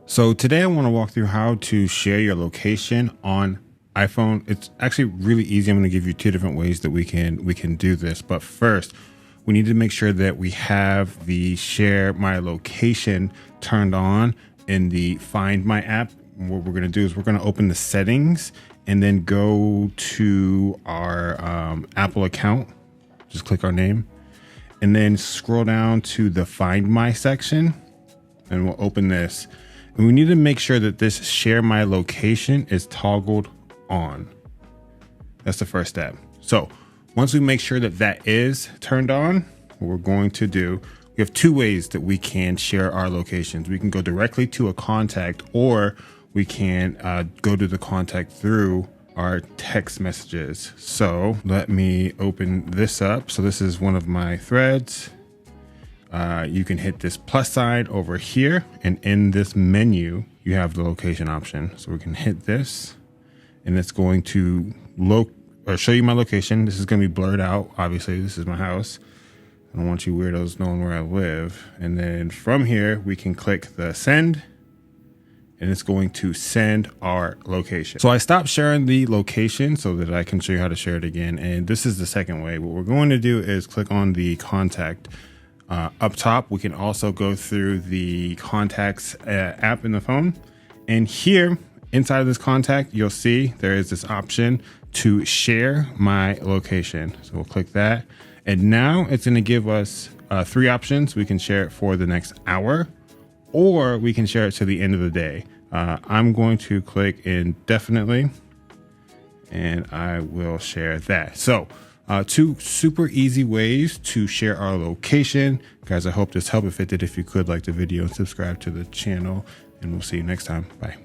So today I want to walk through how to share your location on iPhone. It's actually really easy. I'm going to give you two different ways that we can do this. But first, we need to make sure that we have the share my location turned on in the Find My app. What we're going to do is we're going to open the settings and then go to our Apple account. Just click our name and then scroll down to the Find My section, and we'll open this. And we need to make sure that this share my location is toggled on. That's the first step. So once we make sure that that is turned on, what we're going to do, we have two ways that we can share our locations. We can go directly to a contact, or we can go to the contact through our text messages. So let me open this up. So this is one of my threads. You can hit this plus sign over here, and in this menu you have the location option. So we can hit this, and it's going to show you my location. This is going to be blurred out. Obviously, this is my house. I don't want you weirdos knowing where I live. And then from here we can click the send, and it's going to send our location. So I stopped sharing the location so that I can show you how to share it again. And this is the second way. What we're going to do is click on the contact. Up top, we can also go through the contacts app in the phone. And here inside of this contact, you'll see there is this option to share my location. So we'll click that. And now it's going to give us three options. We can share it for the next hour, or we can share it to the end of the day. I'm going to click indefinitely, and I will share that. So two super easy ways to share our location. Guys, I hope this helped. If it did, if you could, like the video and subscribe to the channel, and we'll see you next time. Bye.